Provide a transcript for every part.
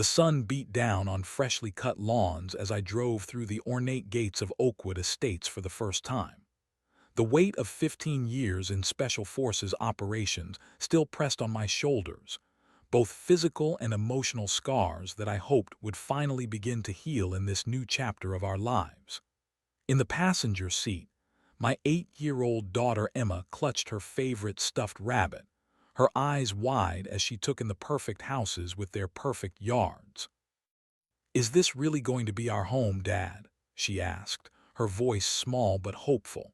The sun beat down on freshly cut lawns as I drove through the ornate gates of Oakwood Estates for the first time. The weight of 15 years in Special Forces operations still pressed on my shoulders, both physical and emotional scars that I hoped would finally begin to heal in this new chapter of our lives. In the passenger seat, my 8-year-old daughter Emma clutched her favorite stuffed rabbit, her eyes wide as she took in the perfect houses with their perfect yards. "Is this really going to be our home, Dad?" she asked, her voice small but hopeful.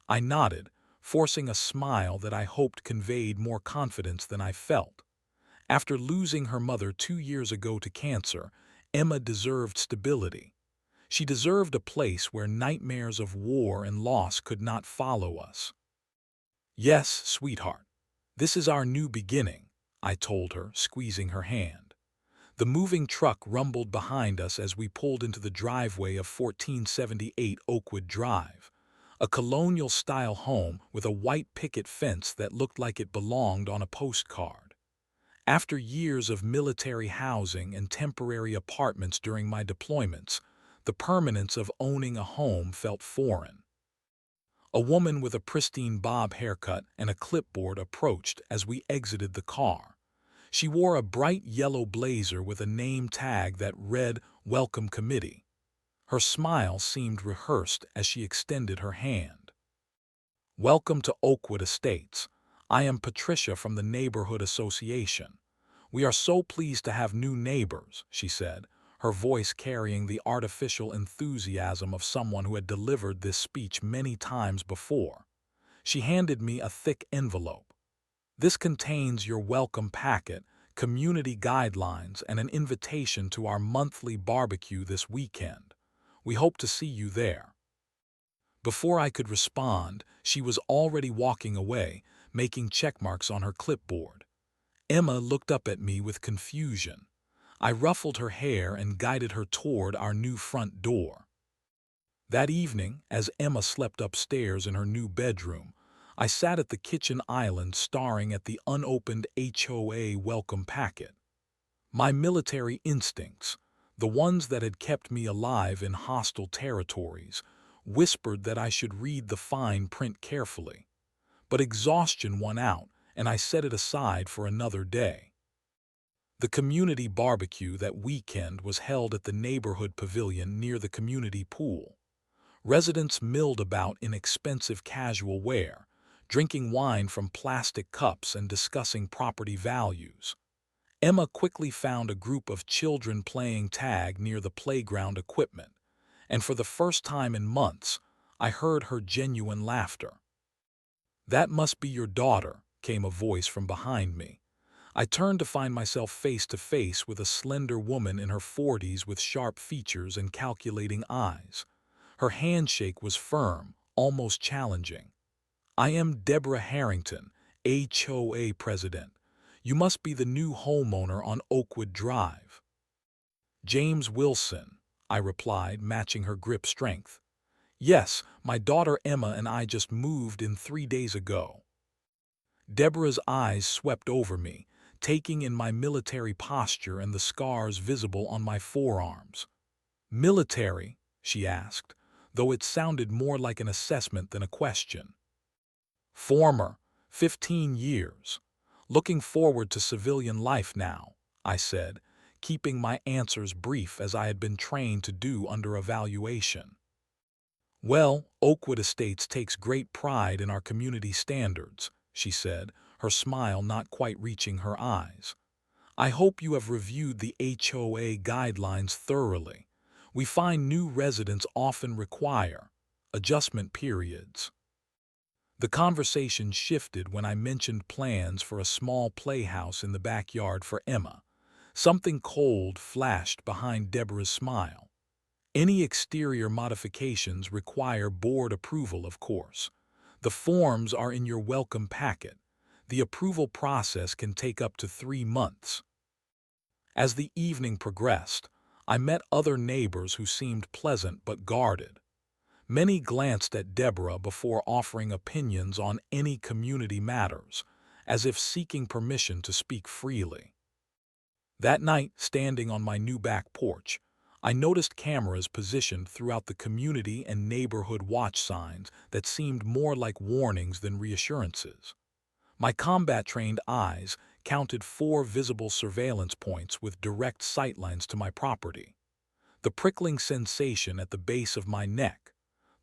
I nodded, forcing a smile that I hoped conveyed more confidence than I felt. After losing her mother 2 years ago to cancer, Emma deserved stability. She deserved a place where nightmares of war and loss could not follow us. "Yes, sweetheart. This is our new beginning," I told her, squeezing her hand. The moving truck rumbled behind us as we pulled into the driveway of 1478 Oakwood Drive, a colonial-style home with a white picket fence that looked like it belonged on a postcard. After years of military housing and temporary apartments during my deployments, the permanence of owning a home felt foreign. A woman with a pristine bob haircut and a clipboard approached as we exited the car. She wore a bright yellow blazer with a name tag that read "Welcome Committee." Her smile seemed rehearsed as she extended her hand. "Welcome to Oakwood Estates. I am Patricia from the Neighborhood Association. We are so pleased to have new neighbors," she said, her voice carrying the artificial enthusiasm of someone who had delivered this speech many times before. She handed me a thick envelope. "This contains your welcome packet, community guidelines, and an invitation to our monthly barbecue this weekend. We hope to see you there." Before I could respond, she was already walking away, making checkmarks on her clipboard. Emma looked up at me with confusion. I ruffled her hair and guided her toward our new front door. That evening, as Emma slept upstairs in her new bedroom, I sat at the kitchen island staring at the unopened HOA welcome packet. My military instincts, the ones that had kept me alive in hostile territories, whispered that I should read the fine print carefully. But exhaustion won out, and I set it aside for another day. The community barbecue that weekend was held at the neighborhood pavilion near the community pool. Residents milled about in expensive casual wear, drinking wine from plastic cups and discussing property values. Emma quickly found a group of children playing tag near the playground equipment, and for the first time in months, I heard her genuine laughter. "That must be your daughter," came a voice from behind me. I turned to find myself face to face with a slender woman in her 40s with sharp features and calculating eyes. Her handshake was firm, almost challenging. "I am Deborah Harrington, HOA president. You must be the new homeowner on Oakwood Drive." "James Wilson," I replied, matching her grip strength. "Yes, my daughter Emma and I just moved in 3 days ago." Deborah's eyes swept over me, taking in my military posture and the scars visible on my forearms. "Military?" she asked, though it sounded more like an assessment than a question. "Former, 15 years. Looking forward to civilian life now," I said, keeping my answers brief as I had been trained to do under evaluation. "Well, Oakwood Estates takes great pride in our community standards," she said, her smile not quite reaching her eyes. "I hope you have reviewed the HOA guidelines thoroughly. We find new residents often require adjustment periods." The conversation shifted when I mentioned plans for a small playhouse in the backyard for Emma. Something cold flashed behind Deborah's smile. "Any exterior modifications require board approval, of course. The forms are in your welcome packet. The approval process can take up to 3 months." As the evening progressed, I met other neighbors who seemed pleasant but guarded. Many glanced at Deborah before offering opinions on any community matters, as if seeking permission to speak freely. That night, standing on my new back porch, I noticed cameras positioned throughout the community and neighborhood watch signs that seemed more like warnings than reassurances. My combat-trained eyes counted 4 visible surveillance points with direct sightlines to my property. The prickling sensation at the base of my neck,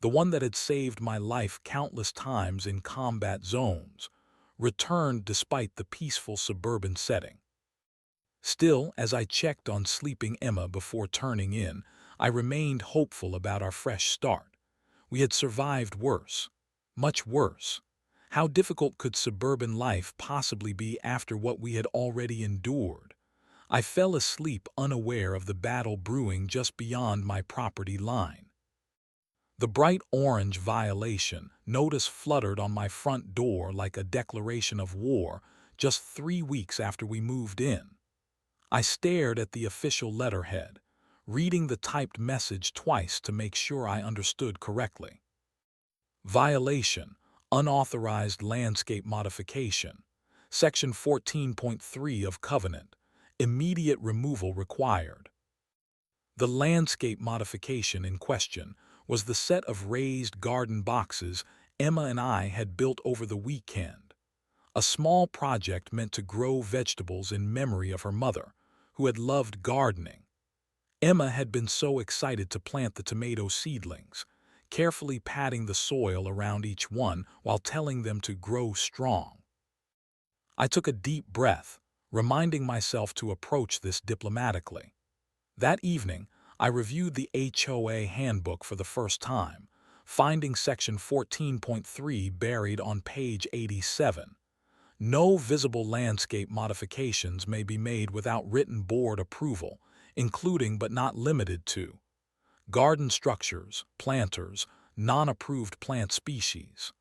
the one that had saved my life countless times in combat zones, returned despite the peaceful suburban setting. Still, as I checked on sleeping Emma before turning in, I remained hopeful about our fresh start. We had survived worse, much worse. How difficult could suburban life possibly be after what we had already endured? I fell asleep unaware of the battle brewing just beyond my property line. The bright orange violation notice fluttered on my front door like a declaration of war just 3 weeks after we moved in. I stared at the official letterhead, reading the typed message twice to make sure I understood correctly. Violation, unauthorized landscape modification. Section 14.3 of Covenant, immediate removal required. The landscape modification in question was the set of raised garden boxes Emma and I had built over the weekend, a small project meant to grow vegetables in memory of her mother, who had loved gardening. Emma had been so excited to plant the tomato seedlings, carefully patting the soil around each one while telling them to grow strong. I took a deep breath, reminding myself to approach this diplomatically. That evening, I reviewed the HOA handbook for the first time, finding section 14.3 buried on page 87. No visible landscape modifications may be made without written board approval, including but not limited to garden structures, planters, non-approved plant species.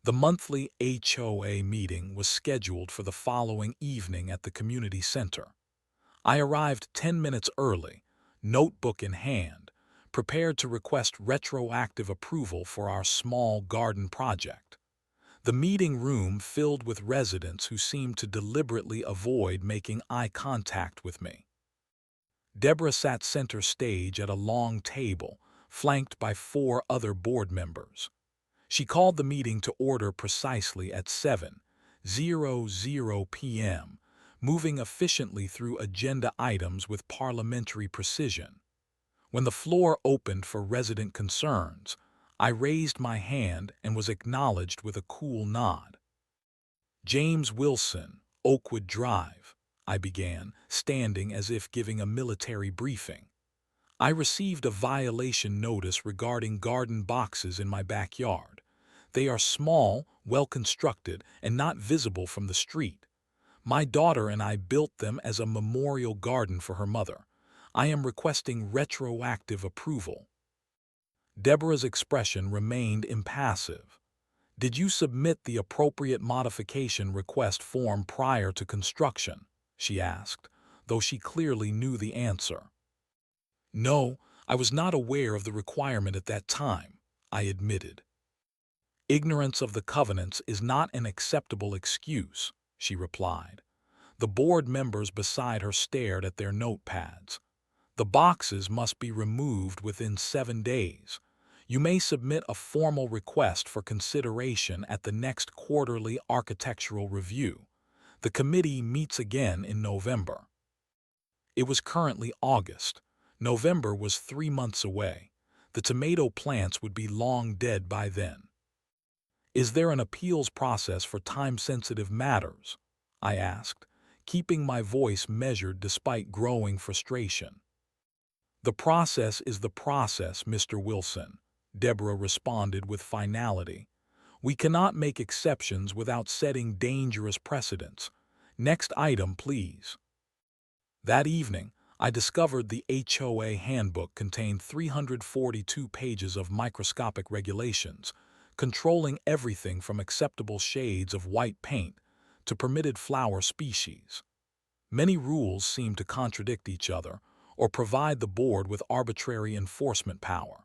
The monthly HOA meeting was scheduled for the following evening at the community center. I arrived 10 minutes early, notebook in hand, prepared to request retroactive approval for our small garden project. The meeting room filled with residents who seemed to deliberately avoid making eye contact with me. Deborah sat center stage at a long table, flanked by 4 other board members. She called the meeting to order precisely at 7:00 p.m., moving efficiently through agenda items with parliamentary precision. When the floor opened for resident concerns, I raised my hand and was acknowledged with a cool nod. James Wilson, Oakwood Drive, I began, standing as if giving a military briefing. I received a violation notice regarding garden boxes in my backyard. They are small, well-constructed, and not visible from the street. My daughter and I built them as a memorial garden for her mother. I am requesting retroactive approval. Deborah's expression remained impassive. Did you submit the appropriate modification request form prior to construction? She asked, though she clearly knew the answer. No, I was not aware of the requirement at that time, I admitted. Ignorance of the covenants is not an acceptable excuse, she replied. The board members beside her stared at their notepads. The boxes must be removed within 7 days. You may submit a formal request for consideration at the next quarterly architectural review. The committee meets again in November. It was currently August. November was 3 months away. The tomato plants would be long dead by then. Is there an appeals process for time-sensitive matters? I asked, keeping my voice measured despite growing frustration. The process is the process, Mr. Wilson, Deborah responded with finality. We cannot make exceptions without setting dangerous precedents. Next item, please. That evening, I discovered the HOA handbook contained 342 pages of microscopic regulations, controlling everything from acceptable shades of white paint to permitted flower species. Many rules seem to contradict each other or provide the board with arbitrary enforcement power.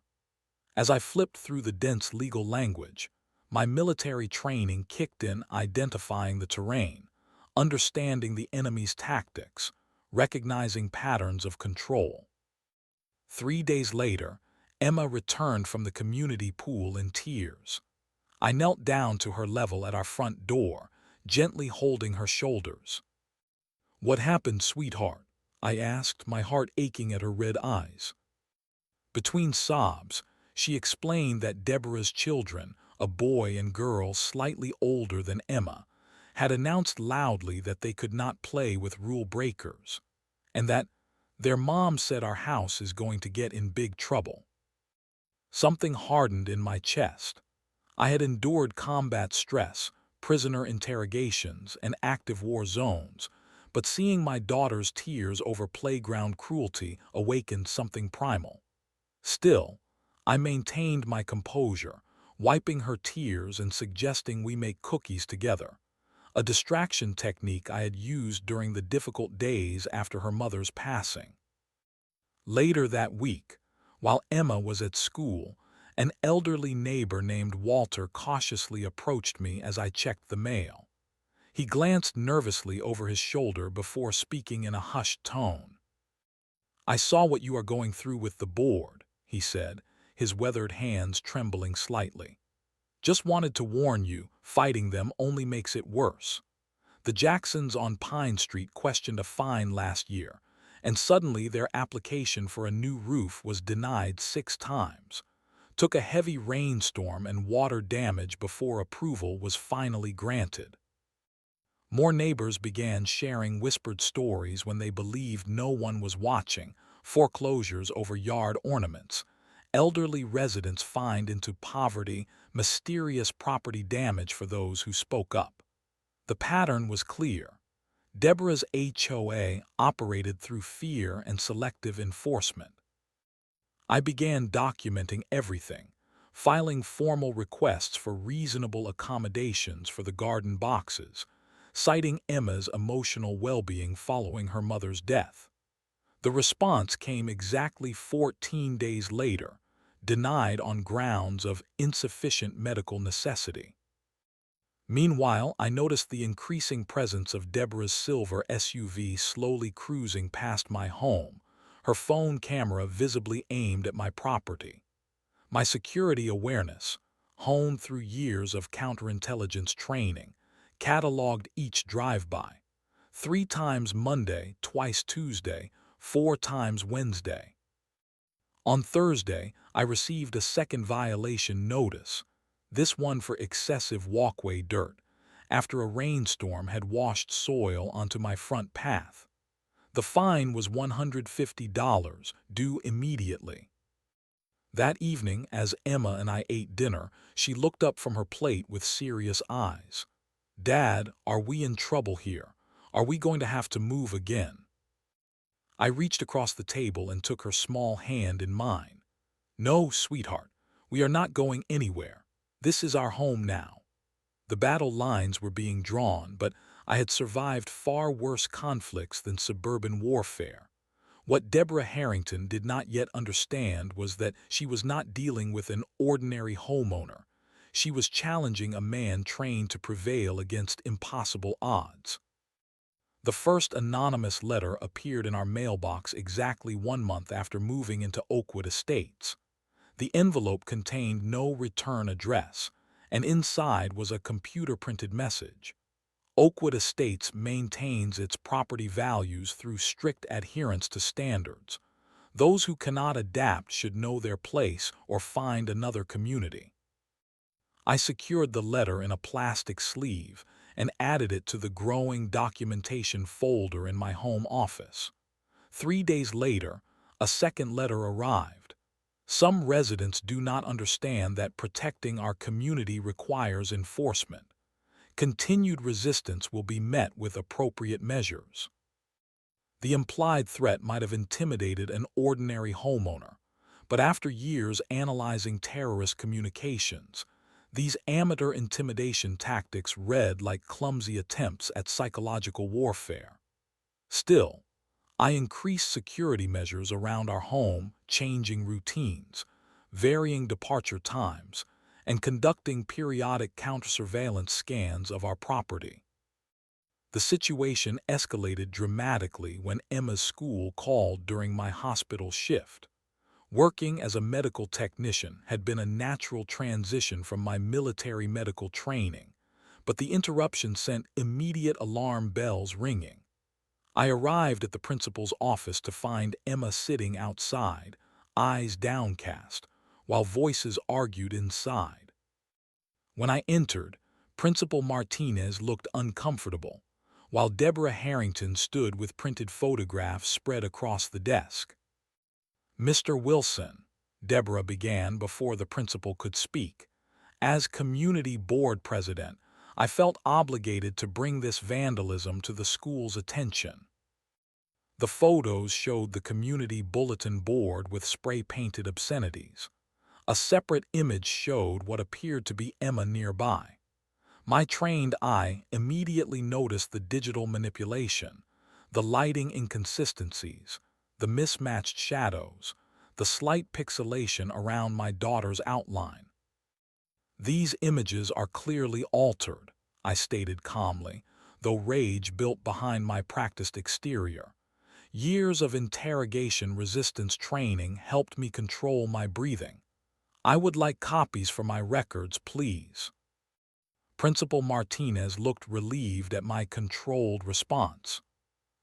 As I flipped through the dense legal language, my military training kicked in, identifying the terrain, understanding the enemy's tactics, recognizing patterns of control. 3 days later, Emma returned from the community pool in tears. I knelt down to her level at our front door, gently holding her shoulders. "What happened, sweetheart?" I asked, my heart aching at her red eyes. Between sobs, she explained that Deborah's children, a boy and girl slightly older than Emma, had announced loudly that they could not play with rule breakers, and that their mom said our house is going to get in big trouble. Something hardened in my chest. I had endured combat stress, prisoner interrogations, and active war zones, but seeing my daughter's tears over playground cruelty awakened something primal. Still, I maintained my composure, wiping her tears and suggesting we make cookies together, a distraction technique I had used during the difficult days after her mother's passing. Later that week, while Emma was at school, an elderly neighbor named Walter cautiously approached me as I checked the mail. He glanced nervously over his shoulder before speaking in a hushed tone. "I saw what you are going through with the board," he said, his weathered hands trembling slightly. "Just wanted to warn you, fighting them only makes it worse. The Jacksons on Pine Street questioned a fine last year, and suddenly their application for a new roof was denied 6 times. Took a heavy rainstorm and water damage before approval was finally granted." More neighbors began sharing whispered stories when they believed no one was watching: foreclosures over yard ornaments, elderly residents fined into poverty, mysterious property damage for those who spoke up. The pattern was clear. Deborah's HOA operated through fear and selective enforcement. I began documenting everything, filing formal requests for reasonable accommodations for the garden boxes, citing Emma's emotional well-being following her mother's death. The response came exactly 14 days later, denied on grounds of insufficient medical necessity. Meanwhile, I noticed the increasing presence of Deborah's silver SUV slowly cruising past my home, her phone camera visibly aimed at my property. My security awareness, honed through years of counterintelligence training, cataloged each drive-by: 3 times Monday, twice Tuesday, 4 times Wednesday. On Thursday, I received a second violation notice, this one for excessive walkway dirt, after a rainstorm had washed soil onto my front path. The fine was $150, due immediately. That evening, as Emma and I ate dinner, she looked up from her plate with serious eyes. "Dad, are we in trouble here? Are we going to have to move again?" I reached across the table and took her small hand in mine. "No, sweetheart, we are not going anywhere. This is our home now." The battle lines were being drawn, but I had survived far worse conflicts than suburban warfare. What Deborah Harrington did not yet understand was that she was not dealing with an ordinary homeowner. She was challenging a man trained to prevail against impossible odds. The first anonymous letter appeared in our mailbox exactly 1 month after moving into Oakwood Estates. The envelope contained no return address, and inside was a computer-printed message. "Oakwood Estates maintains its property values through strict adherence to standards. Those who cannot adapt should know their place or find another community." I secured the letter in a plastic sleeve and added it to the growing documentation folder in my home office. 3 days later, a second letter arrived. "Some residents do not understand that protecting our community requires enforcement. Continued resistance will be met with appropriate measures." The implied threat might have intimidated an ordinary homeowner, but after years analyzing terrorist communications, these amateur intimidation tactics read like clumsy attempts at psychological warfare. Still, I increased security measures around our home, changing routines, varying departure times, and conducting periodic counter-surveillance scans of our property. The situation escalated dramatically when Emma's school called during my hospital shift. Working as a medical technician had been a natural transition from my military medical training, but the interruption sent immediate alarm bells ringing. I arrived at the principal's office to find Emma sitting outside, eyes downcast, while voices argued inside. When I entered, Principal Martinez looked uncomfortable, while Deborah Harrington stood with printed photographs spread across the desk. "Mr. Wilson," Deborah began before the principal could speak, "as community board president, I felt obligated to bring this vandalism to the school's attention." The photos showed the community bulletin board with spray-painted obscenities. A separate image showed what appeared to be Emma nearby. My trained eye immediately noticed the digital manipulation, the lighting inconsistencies, the mismatched shadows, the slight pixelation around my daughter's outline. "These images are clearly altered," I stated calmly, though rage built behind my practiced exterior. Years of interrogation resistance training helped me control my breathing. "I would like copies for my records, please." Principal Martinez looked relieved at my controlled response.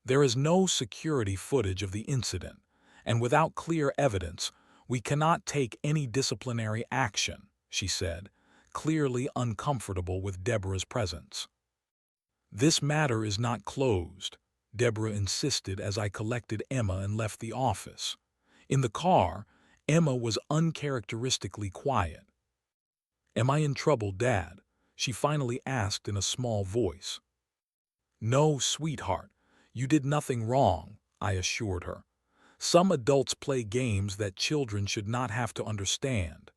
"There is no security footage of the incident, and without clear evidence, we cannot take any disciplinary action," she said, clearly uncomfortable with Deborah's presence. "This matter is not closed," Deborah insisted as I collected Emma and left the office. In the car, Emma was uncharacteristically quiet. "Am I in trouble, Dad?" she finally asked in a small voice. "No, sweetheart, you did nothing wrong," I assured her. "Some adults play games that children should not have to understand."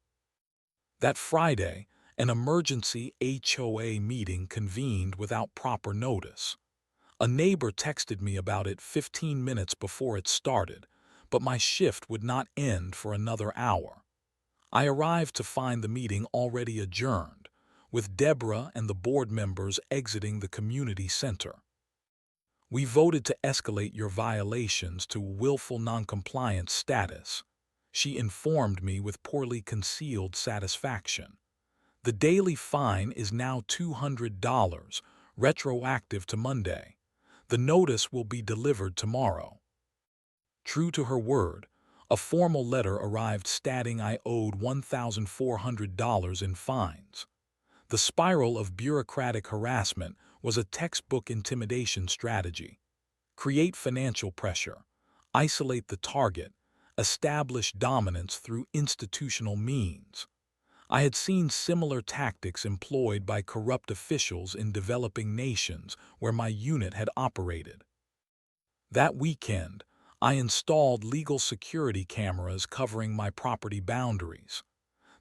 That Friday, an emergency HOA meeting convened without proper notice. A neighbor texted me about it 15 minutes before it started, but my shift would not end for another hour. I arrived to find the meeting already adjourned, with Deborah and the board members exiting the community center. "We voted to escalate your violations to willful noncompliance status," she informed me with poorly concealed satisfaction. "The daily fine is now $200, retroactive to Monday. The notice will be delivered tomorrow." True to her word, a formal letter arrived stating I owed $1,400 in fines. The spiral of bureaucratic harassment was a textbook intimidation strategy. Create financial pressure, isolate the target, establish dominance through institutional means. I had seen similar tactics employed by corrupt officials in developing nations where my unit had operated. That weekend, I installed legal security cameras covering my property boundaries.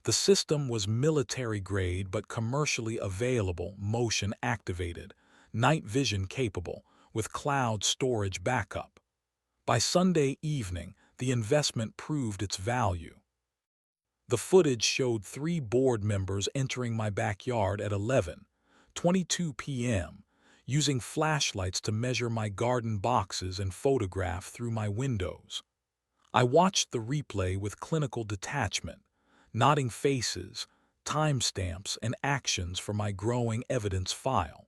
The system was military-grade but commercially available, motion-activated, night vision capable, with cloud storage backup. By Sunday evening, the investment proved its value. The footage showed 3 board members entering my backyard at 11:22 p.m., using flashlights to measure my garden boxes and photograph through my windows. I watched the replay with clinical detachment, nodding faces, timestamps, and actions for my growing evidence file.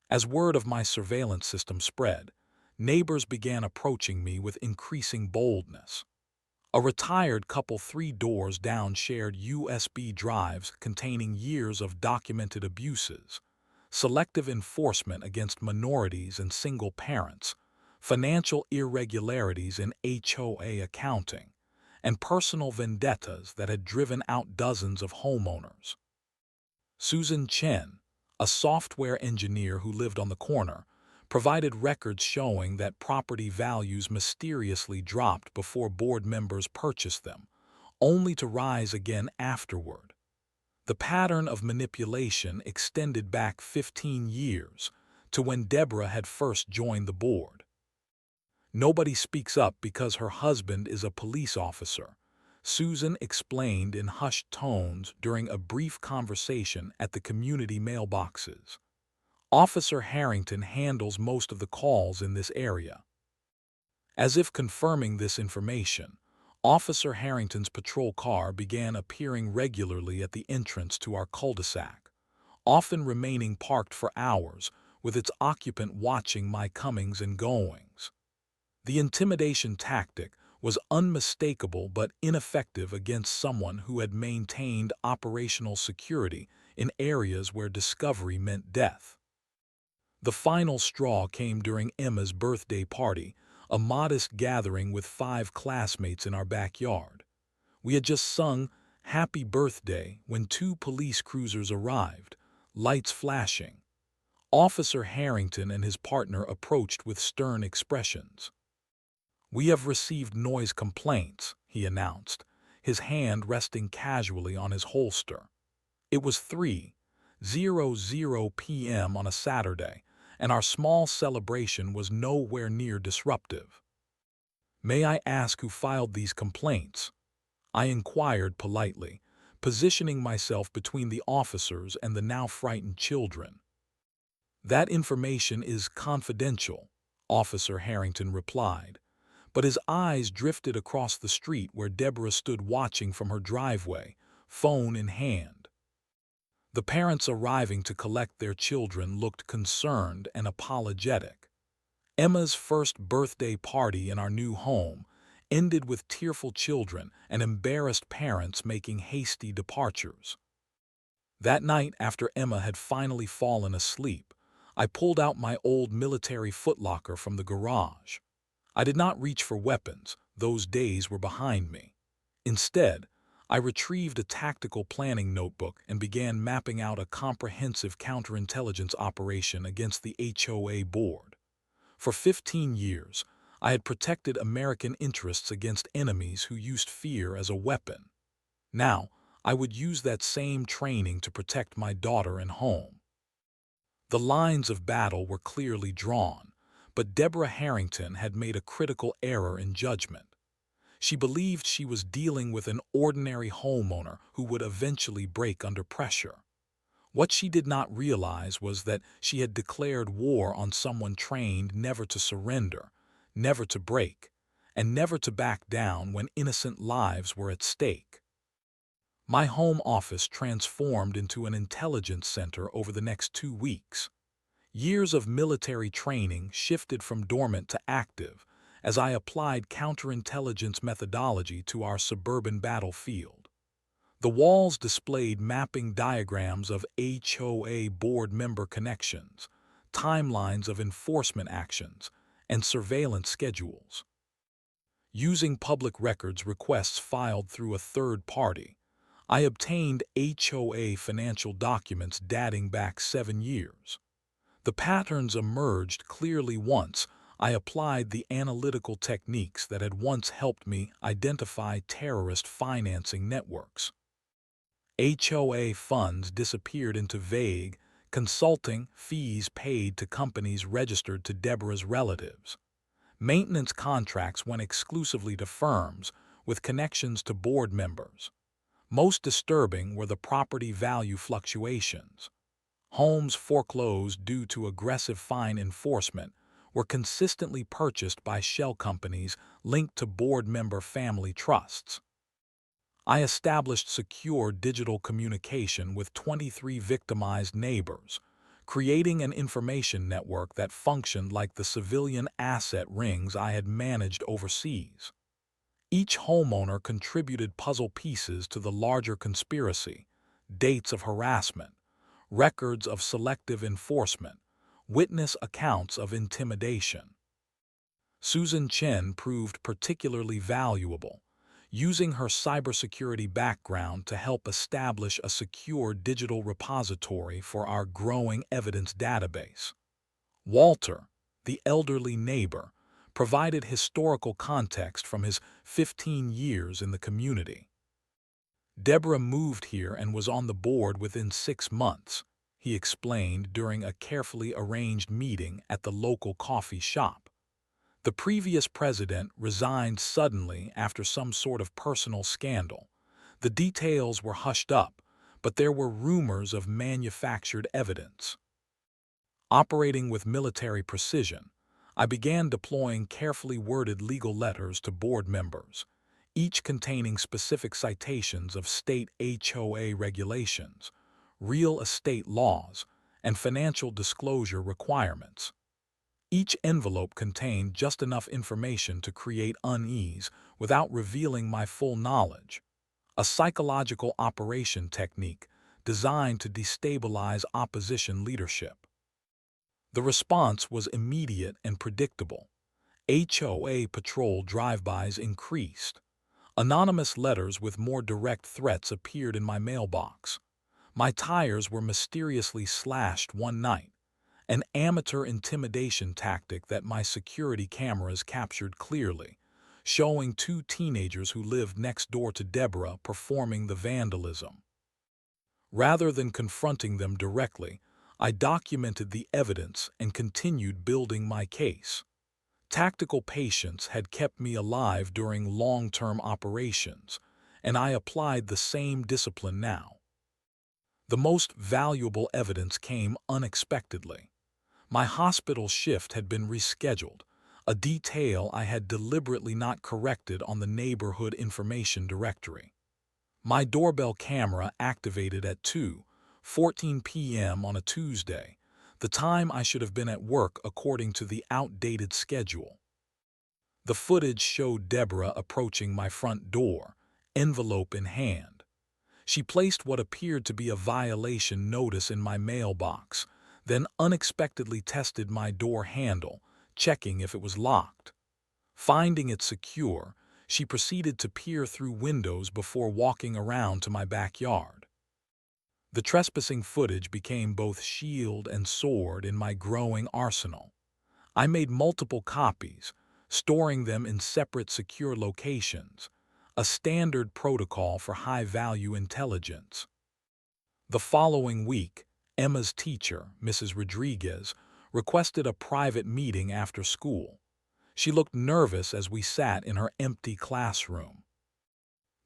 As word of my surveillance system spread, neighbors began approaching me with increasing boldness. A retired couple 3 doors down shared USB drives containing years of documented abuses, selective enforcement against minorities and single parents, financial irregularities in HOA accounting, and personal vendettas that had driven out dozens of homeowners. Susan Chen, a software engineer who lived on the corner, provided records showing that property values mysteriously dropped before board members purchased them, only to rise again afterward. The pattern of manipulation extended back 15 years, to when Deborah had first joined the board. "Nobody speaks up because her husband is a police officer," Susan explained in hushed tones during a brief conversation at the community mailboxes. Officer Harrington handles most of the calls in this area. As if confirming this information, Officer Harrington's patrol car began appearing regularly at the entrance to our cul-de-sac, often remaining parked for hours, with its occupant watching my comings and goings. The intimidation tactic was unmistakable but ineffective against someone who had maintained operational security in areas where discovery meant death. The final straw came during Emma's birthday party, a modest gathering with 5 classmates in our backyard. We had just sung "Happy Birthday" when 2 police cruisers arrived, lights flashing. Officer Harrington and his partner approached with stern expressions. "We have received noise complaints," he announced, his hand resting casually on his holster. It was 3:00 p.m. on a Saturday, and our small celebration was nowhere near disruptive. "May I ask who filed these complaints?" I inquired politely, positioning myself between the officers and the now frightened children. "That information is confidential," Officer Harrington replied, but his eyes drifted across the street where Deborah stood watching from her driveway, phone in hand. The parents arriving to collect their children looked concerned and apologetic. Emma's first birthday party in our new home ended with tearful children and embarrassed parents making hasty departures. That night, after Emma had finally fallen asleep, I pulled out my old military footlocker from the garage. I did not reach for weapons; those days were behind me. Instead, I retrieved a tactical planning notebook and began mapping out a comprehensive counterintelligence operation against the HOA board. For 15 years, I had protected American interests against enemies who used fear as a weapon. Now, I would use that same training to protect my daughter and home. The lines of battle were clearly drawn, but Deborah Harrington had made a critical error in judgment. She believed she was dealing with an ordinary homeowner who would eventually break under pressure. What she did not realize was that she had declared war on someone trained never to surrender, never to break, and never to back down when innocent lives were at stake. My home office transformed into an intelligence center over the next 2 weeks. Years of military training shifted from dormant to active as I applied counterintelligence methodology to our suburban battlefield. The walls displayed mapping diagrams of HOA board member connections, timelines of enforcement actions, and surveillance schedules. Using public records requests filed through a third party, I obtained HOA financial documents dating back 7 years. The patterns emerged clearly once I applied the analytical techniques that had once helped me identify terrorist financing networks. HOA funds disappeared into vague, consulting fees paid to companies registered to Deborah's relatives. Maintenance contracts went exclusively to firms with connections to board members. Most disturbing were the property value fluctuations. Homes foreclosed due to aggressive fine enforcement were consistently purchased by shell companies linked to board member family trusts. I established secure digital communication with 23 victimized neighbors, creating an information network that functioned like the civilian asset rings I had managed overseas. Each homeowner contributed puzzle pieces to the larger conspiracy: dates of harassment, records of selective enforcement, witness accounts of intimidation. Susan Chen proved particularly valuable, using her cybersecurity background to help establish a secure digital repository for our growing evidence database. Walter, the elderly neighbor, provided historical context from his 15 years in the community. "Deborah moved here and was on the board within 6 months," he explained during a carefully arranged meeting at the local coffee shop. "The previous president resigned suddenly after some sort of personal scandal. The details were hushed up, but there were rumors of manufactured evidence." Operating with military precision, I began deploying carefully worded legal letters to board members, each containing specific citations of state HOA regulations, real estate laws, and financial disclosure requirements. Each envelope contained just enough information to create unease without revealing my full knowledge, a psychological operation technique designed to destabilize opposition leadership. The response was immediate and predictable. HOA patrol drive-bys increased. Anonymous letters with more direct threats appeared in my mailbox. My tires were mysteriously slashed one night, an amateur intimidation tactic that my security cameras captured clearly, showing two teenagers who lived next door to Deborah performing the vandalism. Rather than confronting them directly, I documented the evidence and continued building my case. Tactical patience had kept me alive during long-term operations, and I applied the same discipline now. The most valuable evidence came unexpectedly. My hospital shift had been rescheduled, a detail I had deliberately not corrected on the neighborhood information directory. My doorbell camera activated at 2:14 p.m. on a Tuesday, the time I should have been at work according to the outdated schedule. The footage showed Deborah approaching my front door, envelope in hand. She placed what appeared to be a violation notice in my mailbox, then unexpectedly tested my door handle, checking if it was locked. Finding it secure, she proceeded to peer through windows before walking around to my backyard. The trespassing footage became both shield and sword in my growing arsenal. I made multiple copies, storing them in separate secure locations, a standard protocol for high-value intelligence. The following week, Emma's teacher, Mrs. Rodriguez, requested a private meeting after school. She looked nervous as we sat in her empty classroom.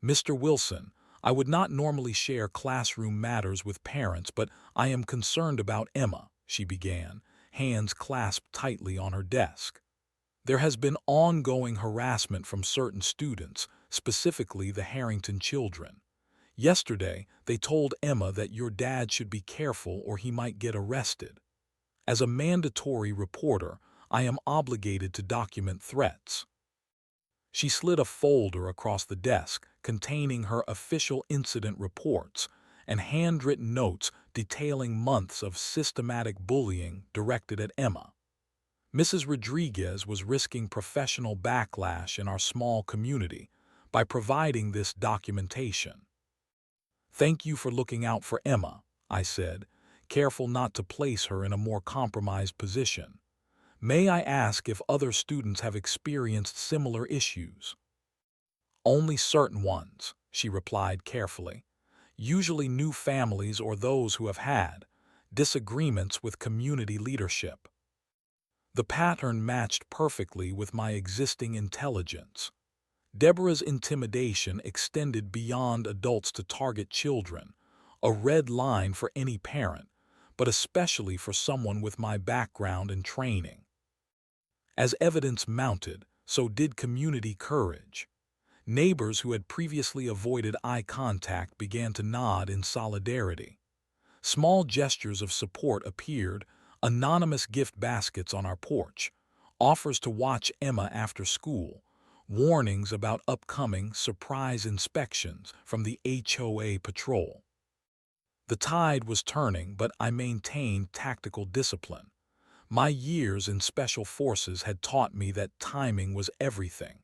"Mr. Wilson, I would not normally share classroom matters with parents, but I am concerned about Emma," she began, hands clasped tightly on her desk. "There has been ongoing harassment from certain students, specifically the Harrington children. Yesterday, they told Emma that your dad should be careful or he might get arrested. As a mandatory reporter, I am obligated to document threats." She slid a folder across the desk containing her official incident reports and handwritten notes detailing months of systematic bullying directed at Emma. Mrs. Rodriguez was risking professional backlash in our small community by providing this documentation. "Thank you for looking out for Emma," I said, careful not to place her in a more compromised position. "May I ask if other students have experienced similar issues?" "Only certain ones," she replied carefully. "Usually new families or those who have had disagreements with community leadership." The pattern matched perfectly with my existing intelligence. Deborah's intimidation extended beyond adults to target children, a red line for any parent, but especially for someone with my background and training. As evidence mounted, so did community courage. Neighbors who had previously avoided eye contact began to nod in solidarity. Small gestures of support appeared, anonymous gift baskets on our porch, offers to watch Emma after school, warnings about upcoming surprise inspections from the HOA patrol. The tide was turning, but I maintained tactical discipline. My years in special forces had taught me that timing was everything.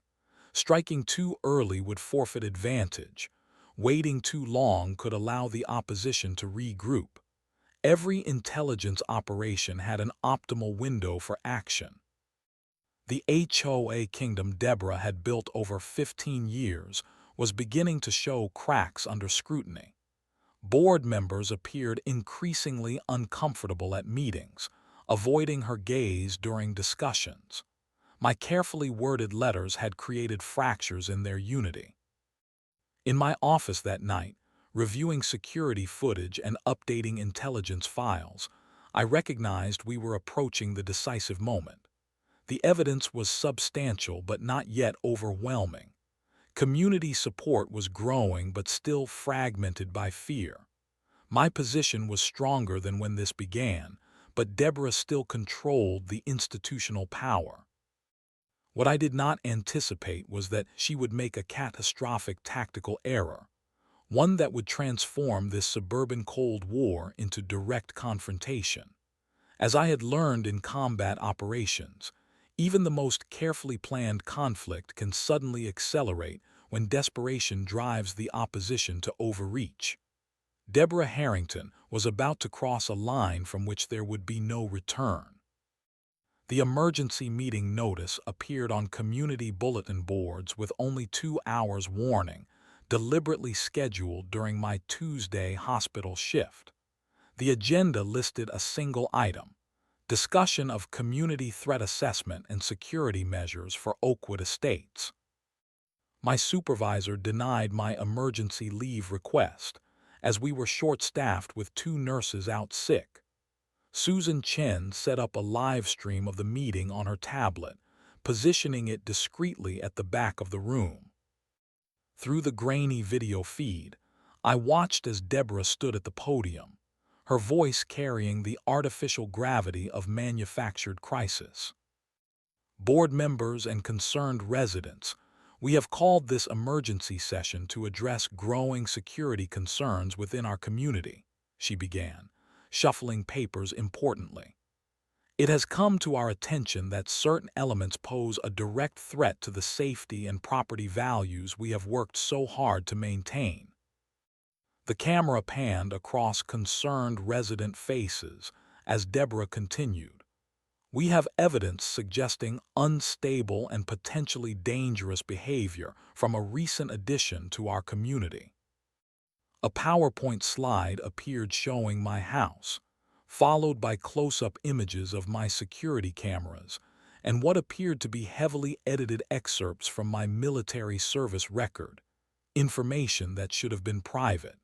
Striking too early would forfeit advantage. Waiting too long could allow the opposition to regroup. Every intelligence operation had an optimal window for action. The HOA kingdom Deborah had built over 15 years was beginning to show cracks under scrutiny. Board members appeared increasingly uncomfortable at meetings, avoiding her gaze during discussions. My carefully worded letters had created fractures in their unity. In my office that night, reviewing security footage and updating intelligence files, I recognized we were approaching the decisive moment. The evidence was substantial but not yet overwhelming. Community support was growing but still fragmented by fear. My position was stronger than when this began, but Deborah still controlled the institutional power. What I did not anticipate was that she would make a catastrophic tactical error, one that would transform this suburban Cold War into direct confrontation. As I had learned in combat operations, even the most carefully planned conflict can suddenly accelerate when desperation drives the opposition to overreach. Deborah Harrington was about to cross a line from which there would be no return. The emergency meeting notice appeared on community bulletin boards with only 2 hours warning, deliberately scheduled during my Tuesday hospital shift. The agenda listed a single item: discussion of community threat assessment and security measures for Oakwood Estates. My supervisor denied my emergency leave request, as we were short-staffed with 2 nurses out sick. Susan Chen set up a live stream of the meeting on her tablet, positioning it discreetly at the back of the room. Through the grainy video feed, I watched as Deborah stood at the podium, her voice carrying the artificial gravity of manufactured crisis. Board members and concerned residents, we have called this emergency session to address growing security concerns within our community, she began, shuffling papers importantly. It has come to our attention that certain elements pose a direct threat to the safety and property values we have worked so hard to maintain. The camera panned across concerned resident faces as Deborah continued. We have evidence suggesting unstable and potentially dangerous behavior from a recent addition to our community. A PowerPoint slide appeared showing my house, followed by close-up images of my security cameras and what appeared to be heavily edited excerpts from my military service record, information that should have been private.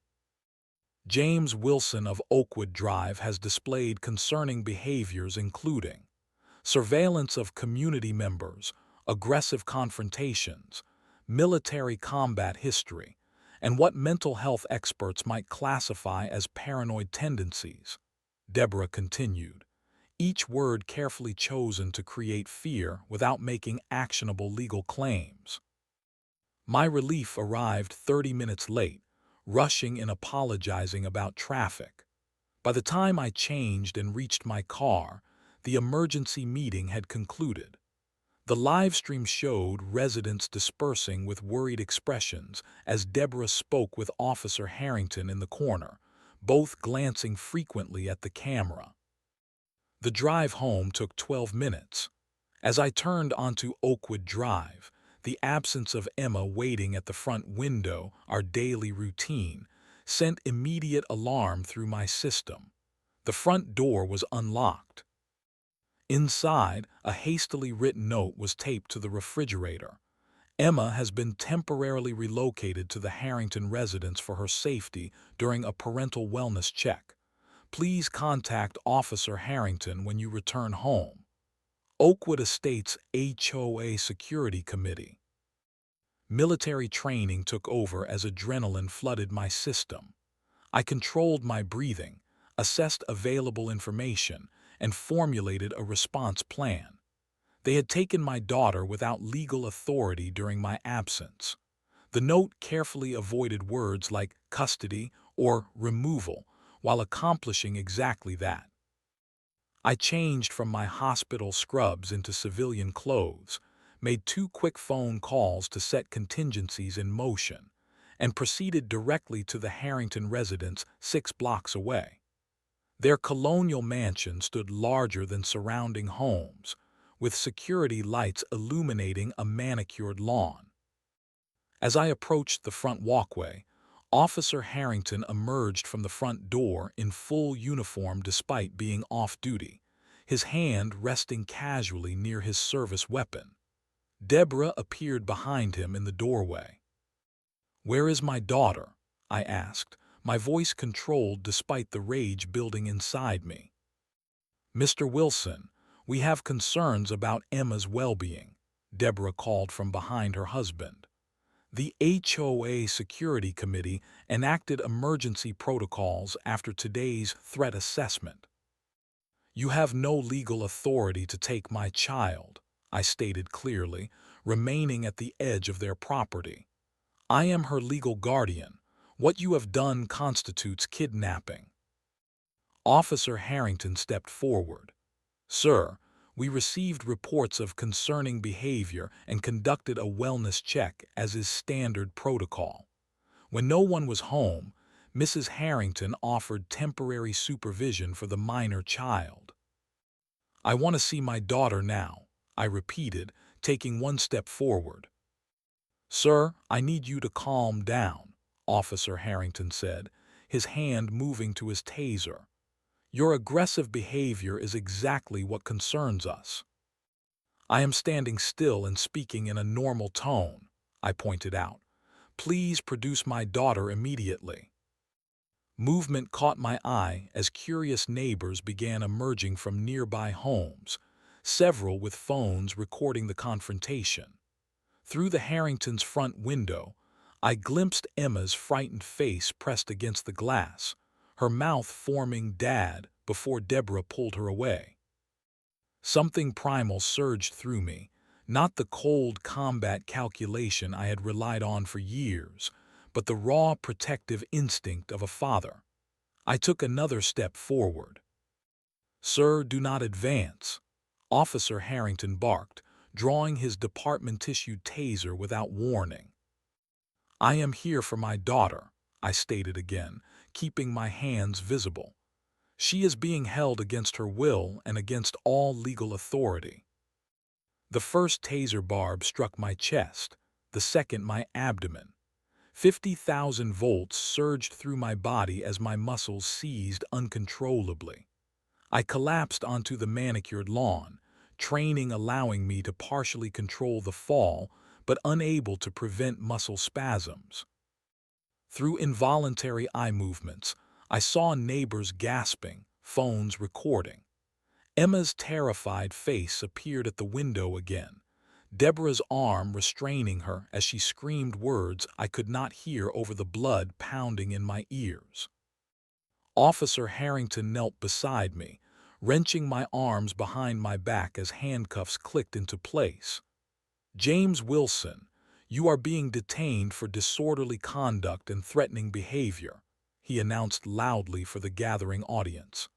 James Wilson of Oakwood Drive has displayed concerning behaviors including surveillance of community members, aggressive confrontations, military combat history, and what mental health experts might classify as paranoid tendencies. Deborah continued, each word carefully chosen to create fear without making actionable legal claims. My relief arrived 30 minutes late, rushing and apologizing about traffic. By the time I changed and reached my car, the emergency meeting had concluded. The live stream showed residents dispersing with worried expressions as Deborah spoke with Officer Harrington in the corner, both glancing frequently at the camera. The drive home took 12 minutes. As I turned onto Oakwood Drive, the absence of Emma waiting at the front window, our daily routine, sent immediate alarm through my system. The front door was unlocked. Inside, a hastily written note was taped to the refrigerator. Emma has been temporarily relocated to the Harrington residence for her safety during a parental wellness check. Please contact Officer Harrington when you return home. Oakwood Estates HOA Security Committee. Military training took over as adrenaline flooded my system. I controlled my breathing, assessed available information, and formulated a response plan. They had taken my daughter without legal authority during my absence. The note carefully avoided words like custody or removal while accomplishing exactly that. I changed from my hospital scrubs into civilian clothes, made 2 quick phone calls to set contingencies in motion, and proceeded directly to the Harrington residence 6 blocks away. Their colonial mansion stood larger than surrounding homes, with security lights illuminating a manicured lawn. As I approached the front walkway, Officer Harrington emerged from the front door in full uniform despite being off-duty, his hand resting casually near his service weapon. Deborah appeared behind him in the doorway. "Where is my daughter?" I asked, my voice controlled despite the rage building inside me. Mr. Wilson, we have concerns about Emma's well-being, Deborah called from behind her husband. The HOA Security Committee enacted emergency protocols after today's threat assessment. You have no legal authority to take my child, I stated clearly, remaining at the edge of their property. I am her legal guardian. What you have done constitutes kidnapping. Officer Harrington stepped forward. Sir, we received reports of concerning behavior and conducted a wellness check as is standard protocol. When no one was home, Mrs. Harrington offered temporary supervision for the minor child. I want to see my daughter now, I repeated, taking one step forward. Sir, I need you to calm down, Officer Harrington said, his hand moving to his taser. Your aggressive behavior is exactly what concerns us. I am standing still and speaking in a normal tone, I pointed out. Please produce my daughter immediately. Movement caught my eye as curious neighbors began emerging from nearby homes, several with phones recording the confrontation. Through the Harringtons' front window, I glimpsed Emma's frightened face pressed against the glass, her mouth forming "Dad" before Deborah pulled her away. Something primal surged through me, not the cold combat calculation I had relied on for years, but the raw protective instinct of a father. I took another step forward. Sir, do not advance, Officer Harrington barked, drawing his department-issued taser without warning. I am here for my daughter, I stated again, keeping my hands visible. She is being held against her will and against all legal authority. The first taser barb struck my chest, the second my abdomen. 50,000 volts surged through my body as my muscles seized uncontrollably. I collapsed onto the manicured lawn, training allowing me to partially control the fall, but unable to prevent muscle spasms. Through involuntary eye movements, I saw neighbors gasping, phones recording. Emma's terrified face appeared at the window again, Deborah's arm restraining her as she screamed words I could not hear over the blood pounding in my ears. Officer Harrington knelt beside me, wrenching my arms behind my back as handcuffs clicked into place. James Wilson, you are being detained for disorderly conduct and threatening behavior, he announced loudly for the gathering audience.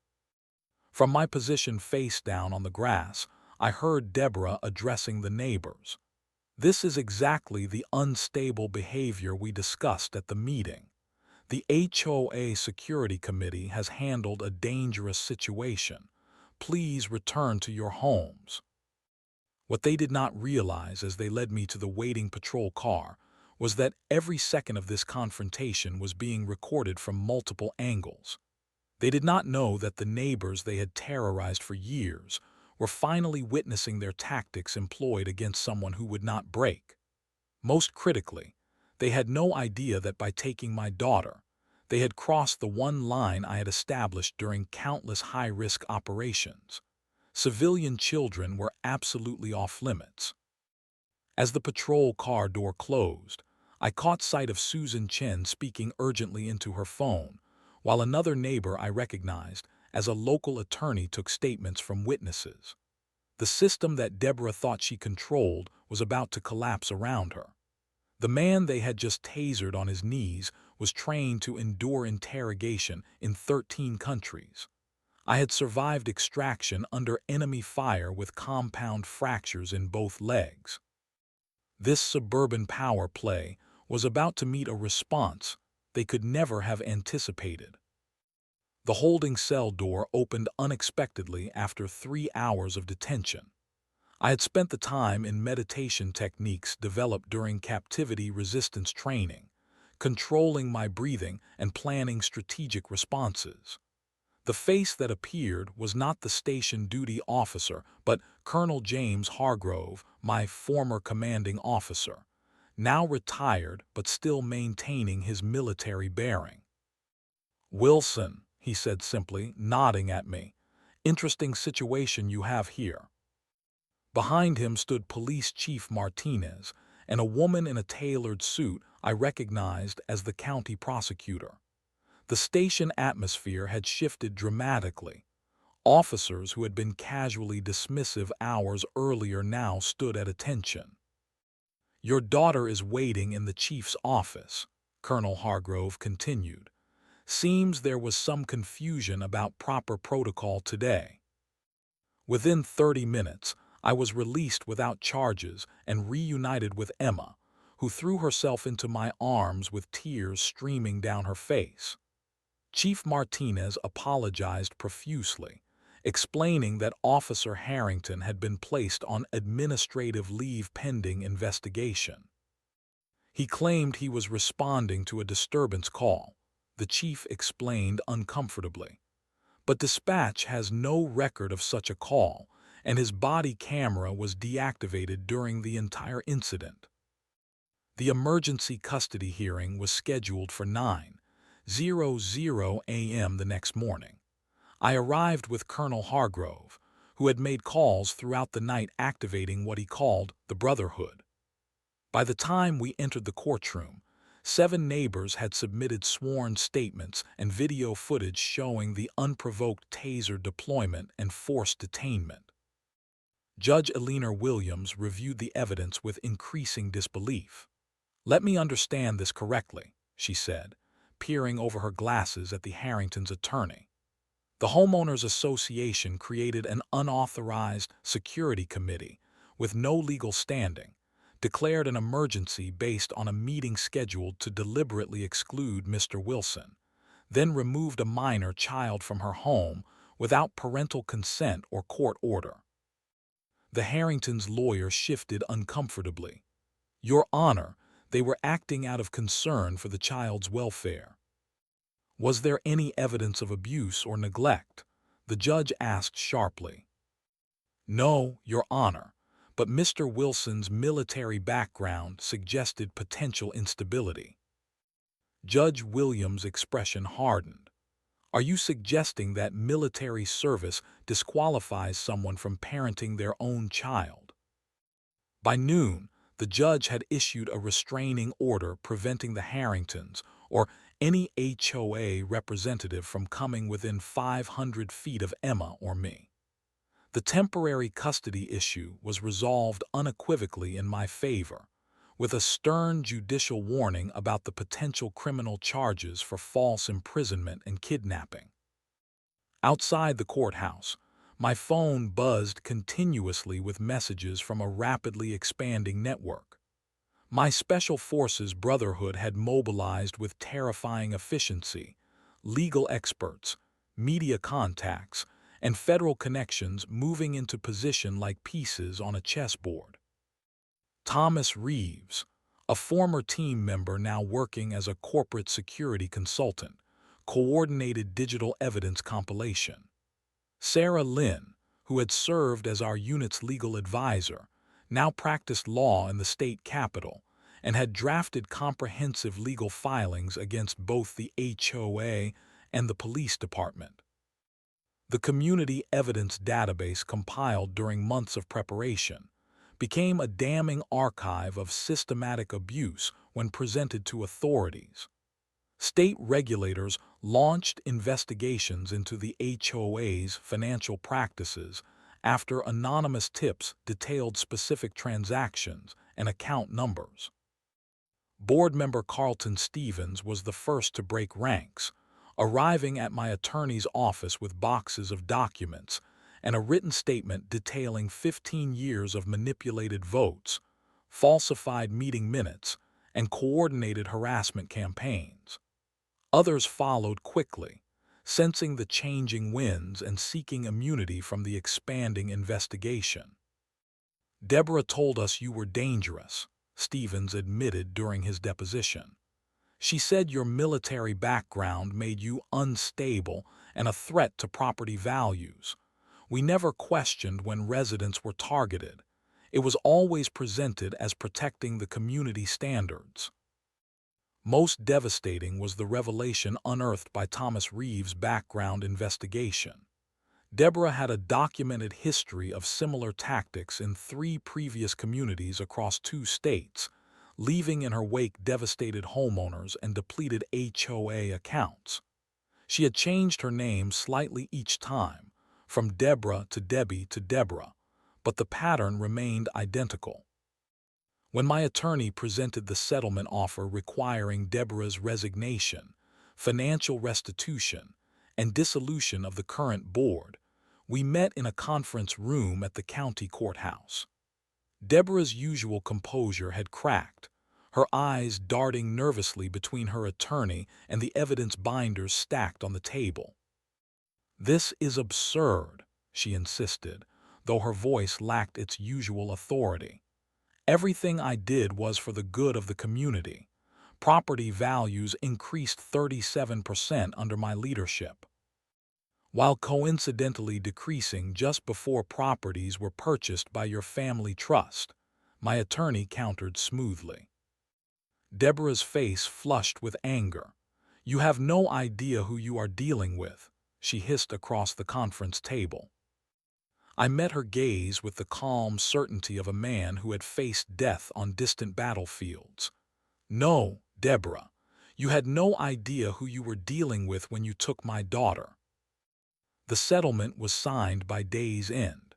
From my position face down on the grass, I heard Deborah addressing the neighbors. This is exactly the unstable behavior we discussed at the meeting. The HOA Security Committee has handled a dangerous situation. Please return to your homes. What they did not realize as they led me to the waiting patrol car was that every second of this confrontation was being recorded from multiple angles. They did not know that the neighbors they had terrorized for years were finally witnessing their tactics employed against someone who would not break. Most critically, they had no idea that by taking my daughter, they had crossed the one line I had established during countless high-risk operations. Civilian children were absolutely off-limits. As the patrol car door closed, I caught sight of Susan Chen speaking urgently into her phone, while another neighbor I recognized as a local attorney took statements from witnesses. The system that Deborah thought she controlled was about to collapse around her. The man they had just tasered on his knees was trained to endure interrogation in 13 countries. I had survived extraction under enemy fire with compound fractures in both legs. This suburban power play was about to meet a response they could never have anticipated. The holding cell door opened unexpectedly after 3 hours of detention. I had spent the time in meditation techniques developed during captivity resistance training, controlling my breathing and planning strategic responses. The face that appeared was not the station duty officer, but Colonel James Hargrove, my former commanding officer, now retired but still maintaining his military bearing. Wilson, he said simply, nodding at me. Interesting situation you have here." Behind him stood Police Chief Martinez and a woman in a tailored suit I recognized as the county prosecutor. The station atmosphere had shifted dramatically. Officers who had been casually dismissive hours earlier now stood at attention. "Your daughter is waiting in the chief's office," Colonel Hargrove continued. "Seems there was some confusion about proper protocol today." Within 30 minutes, I was released without charges and reunited with Emma, who threw herself into my arms with tears streaming down her face. Chief Martinez apologized profusely, explaining that Officer Harrington had been placed on administrative leave pending investigation. He claimed he was responding to a disturbance call, the chief explained uncomfortably. But dispatch has no record of such a call, and his body camera was deactivated during the entire incident. The emergency custody hearing was scheduled for 9:00 a.m. the next morning. I arrived with Colonel Hargrove, who had made calls throughout the night activating what he called the Brotherhood. By the time we entered the courtroom, 7 neighbors had submitted sworn statements and video footage showing the unprovoked taser deployment and forced detainment. Judge Eleanor Williams reviewed the evidence with increasing disbelief. "Let me understand this correctly," she said, peering over her glasses at the Harrington's attorney. "The Homeowners Association created an unauthorized security committee with no legal standing, declared an emergency based on a meeting scheduled to deliberately exclude Mr. Wilson, then removed a minor child from her home without parental consent or court order." The Harrington's lawyer shifted uncomfortably. "Your Honor, they were acting out of concern for the child's welfare." "Was there any evidence of abuse or neglect?" the judge asked sharply. "No, Your Honor, but Mr. Wilson's military background suggested potential instability." Judge Williams' expression hardened. "Are you suggesting that military service disqualifies someone from parenting their own child?" By noon, the judge had issued a restraining order preventing the Harringtons or any HOA representative from coming within 500 feet of Emma or me. The temporary custody issue was resolved unequivocally in my favor, with a stern judicial warning about the potential criminal charges for false imprisonment and kidnapping. Outside the courthouse, my phone buzzed continuously with messages from a rapidly expanding network. My Special Forces Brotherhood had mobilized with terrifying efficiency, legal experts, media contacts, and federal connections moving into position like pieces on a chessboard. Thomas Reeves, a former team member now working as a corporate security consultant, coordinated digital evidence compilation. Sarah Lynn, who had served as our unit's legal advisor, now practiced law in the state capitol and had drafted comprehensive legal filings against both the HOA and the police department. The community evidence database compiled during months of preparation became a damning archive of systematic abuse when presented to authorities. State regulators launched investigations into the HOA's financial practices after anonymous tips detailed specific transactions and account numbers. Board member Carlton Stevens was the first to break ranks, arriving at my attorney's office with boxes of documents and a written statement detailing 15 years of manipulated votes, falsified meeting minutes, and coordinated harassment campaigns. Others followed quickly, sensing the changing winds and seeking immunity from the expanding investigation. "Deborah told us you were dangerous," Stevens admitted during his deposition. "She said your military background made you unstable and a threat to property values. We never questioned when residents were targeted. It was always presented as protecting the community standards." Most devastating was the revelation unearthed by Thomas Reeves' background investigation. Deborah had a documented history of similar tactics in 3 previous communities across 2 states, leaving in her wake devastated homeowners and depleted HOA accounts. She had changed her name slightly each time, from Deborah to Debbie to Deborah, but the pattern remained identical. When my attorney presented the settlement offer requiring Deborah's resignation, financial restitution, and dissolution of the current board, we met in a conference room at the county courthouse. Deborah's usual composure had cracked, her eyes darting nervously between her attorney and the evidence binders stacked on the table. "This is absurd," she insisted, though her voice lacked its usual authority. "Everything I did was for the good of the community. Property values increased 37% under my leadership, while coincidentally decreasing just before properties were purchased by your family trust," my attorney countered smoothly. Deborah's face flushed with anger. "You have no idea who you are dealing with," she hissed across the conference table. I met her gaze with the calm certainty of a man who had faced death on distant battlefields. "No, Deborah, you had no idea who you were dealing with when you took my daughter." The settlement was signed by day's end.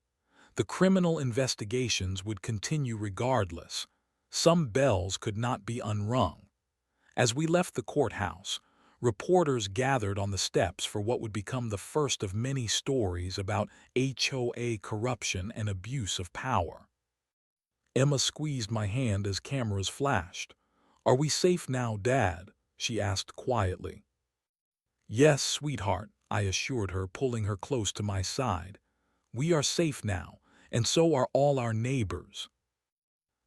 The criminal investigations would continue regardless. Some bells could not be unrung. As we left the courthouse, reporters gathered on the steps for what would become the first of many stories about HOA corruption and abuse of power. Emma squeezed my hand as cameras flashed. "Are we safe now, Dad?" she asked quietly. "Yes, sweetheart," I assured her, pulling her close to my side. "We are safe now, and so are all our neighbors."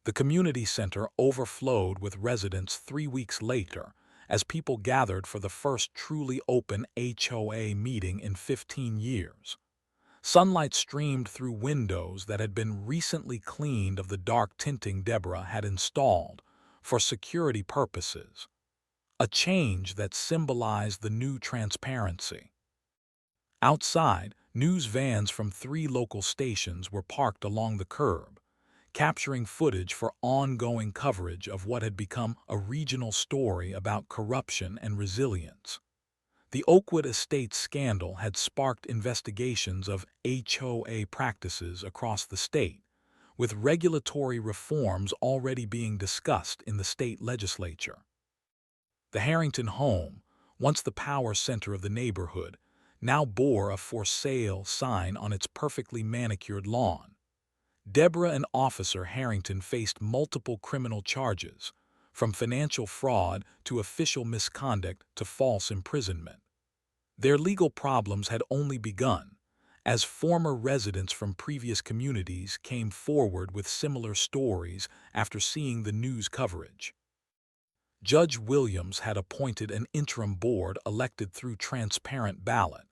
The community center overflowed with residents 3 weeks later as people gathered for the first truly open HOA meeting in 15 years. Sunlight streamed through windows that had been recently cleaned of the dark tinting Deborah had installed for security purposes, a change that symbolized the new transparency. Outside, news vans from 3 local stations were parked along the curb, capturing footage for ongoing coverage of what had become a regional story about corruption and resilience. The Oakwood Estates scandal had sparked investigations of HOA practices across the state, with regulatory reforms already being discussed in the state legislature. The Harrington home, once the power center of the neighborhood, now bore a "for sale" sign on its perfectly manicured lawn. Deborah and Officer Harrington faced multiple criminal charges, from financial fraud to official misconduct to false imprisonment. Their legal problems had only begun, as former residents from previous communities came forward with similar stories after seeing the news coverage. Judge Williams had appointed an interim board elected through transparent ballot,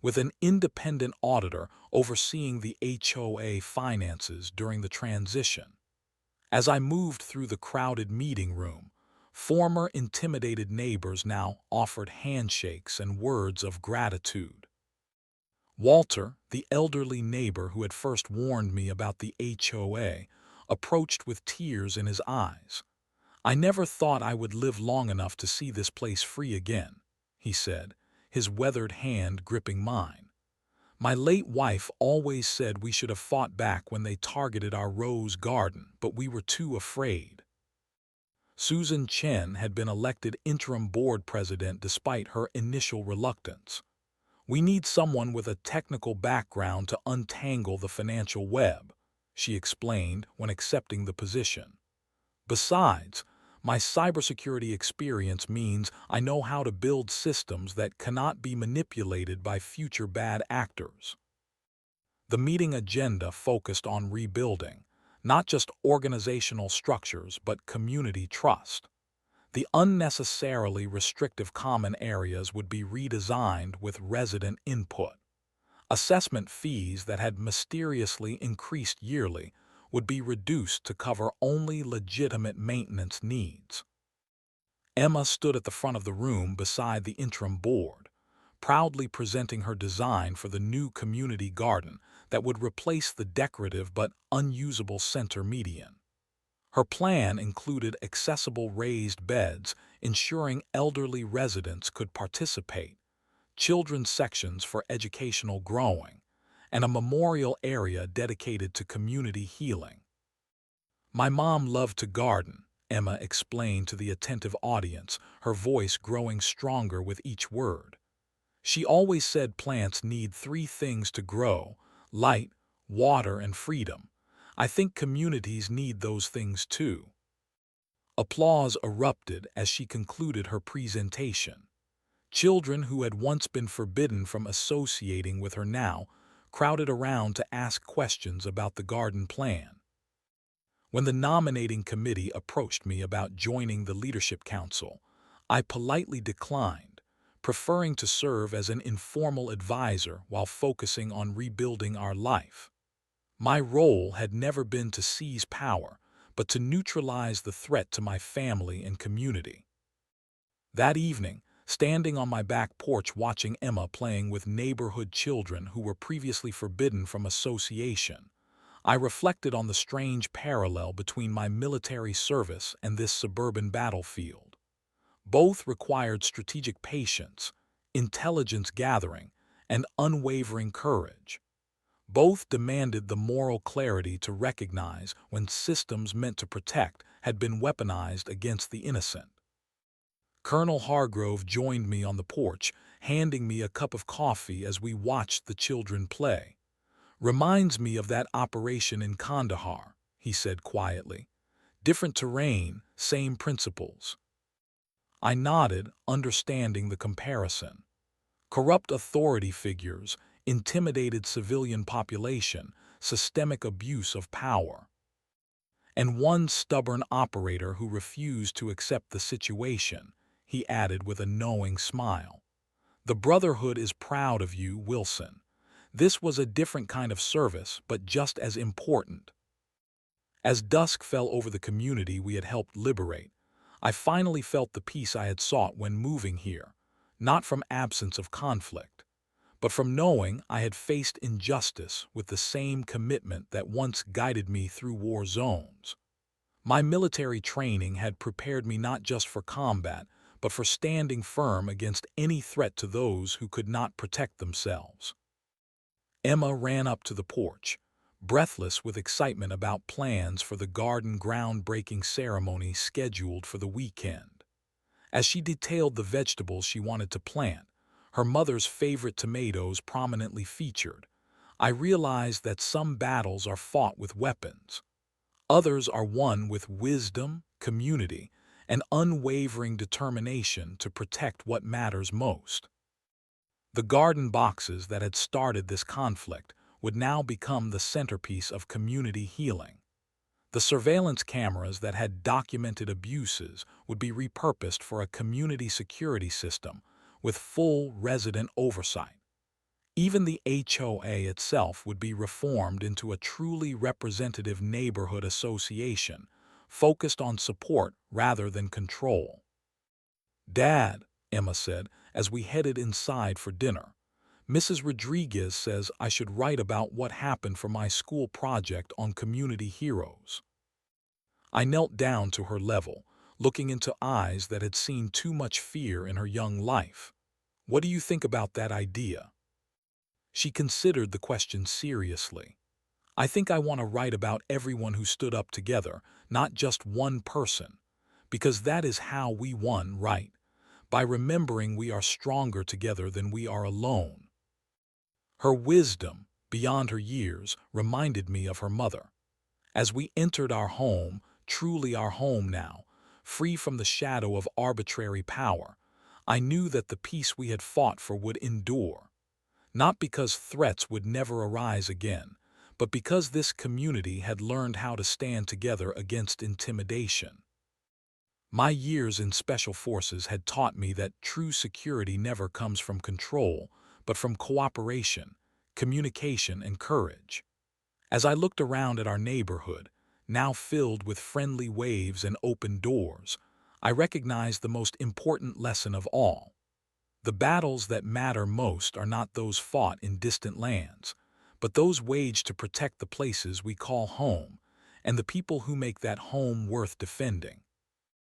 with an independent auditor overseeing the HOA finances during the transition. As I moved through the crowded meeting room, former intimidated neighbors now offered handshakes and words of gratitude. Walter, the elderly neighbor who had first warned me about the HOA, approached with tears in his eyes. "I never thought I would live long enough to see this place free again," he said, his weathered hand gripping mine. "My late wife always said we should have fought back when they targeted our rose garden, but we were too afraid." Susan Chen had been elected interim board president despite her initial reluctance. "We need someone with a technical background to untangle the financial web," she explained when accepting the position. "Besides, my cybersecurity experience means I know how to build systems that cannot be manipulated by future bad actors." The meeting agenda focused on rebuilding, not just organizational structures but community trust. The unnecessarily restrictive common areas would be redesigned with resident input. Assessment fees that had mysteriously increased yearly would be reduced to cover only legitimate maintenance needs. Emma stood at the front of the room beside the interim board, proudly presenting her design for the new community garden that would replace the decorative but unusable center median. Her plan included accessible raised beds, ensuring elderly residents could participate, children's sections for educational growing, and a memorial area dedicated to community healing. My mom loved to garden, Emma explained to the attentive audience, her voice growing stronger with each word. She always said plants need three things to grow: light, water, and freedom. I think communities need those things too. Applause erupted as she concluded her presentation. Children who had once been forbidden from associating with her now crowded around to ask questions about the garden plan. When the nominating committee approached me about joining the leadership council, I politely declined, preferring to serve as an informal advisor while focusing on rebuilding our life. My role had never been to seize power, but to neutralize the threat to my family and community. That evening, standing on my back porch watching Emma playing with neighborhood children who were previously forbidden from association, I reflected on the strange parallel between my military service and this suburban battlefield. Both required strategic patience, intelligence gathering, and unwavering courage. Both demanded the moral clarity to recognize when systems meant to protect had been weaponized against the innocent. Colonel Hargrove joined me on the porch, handing me a cup of coffee as we watched the children play. "Reminds me of that operation in Kandahar," he said quietly. "Different terrain, same principles." I nodded, understanding the comparison. Corrupt authority figures, intimidated civilian population, systemic abuse of power. And one stubborn operator who refused to accept the situation, he added with a knowing smile. "The Brotherhood is proud of you, Wilson. This was a different kind of service, but just as important." As dusk fell over the community we had helped liberate, I finally felt the peace I had sought when moving here, not from absence of conflict, but from knowing I had faced injustice with the same commitment that once guided me through war zones. My military training had prepared me not just for combat, but for standing firm against any threat to those who could not protect themselves. Emma ran up to the porch, breathless with excitement about plans for the garden groundbreaking ceremony scheduled for the weekend. As she detailed the vegetables she wanted to plant, her mother's favorite tomatoes prominently featured, I realized that some battles are fought with weapons. Others are won with wisdom, community, and unwavering determination to protect what matters most. The garden boxes that had started this conflict would now become the centerpiece of community healing. The surveillance cameras that had documented abuses would be repurposed for a community security system with full resident oversight. Even the HOA itself would be reformed into a truly representative neighborhood association, focused on support rather than control. "Dad," Emma said as we headed inside for dinner, "Mrs. Rodriguez says I should write about what happened for my school project on community heroes." I knelt down to her level, looking into eyes that had seen too much fear in her young life. "What do you think about that idea?" She considered the question seriously. "I think I want to write about everyone who stood up together, not just one person, because that is how we won, right? By remembering we are stronger together than we are alone." Her wisdom, beyond her years, reminded me of her mother. As we entered our home, truly our home now, free from the shadow of arbitrary power, I knew that the peace we had fought for would endure. Not because threats would never arise again, but because this community had learned how to stand together against intimidation. My years in special forces had taught me that true security never comes from control, but from cooperation, communication, and courage. As I looked around at our neighborhood, now filled with friendly waves and open doors, I recognized the most important lesson of all. The battles that matter most are not those fought in distant lands, but those waged to protect the places we call home and the people who make that home worth defending.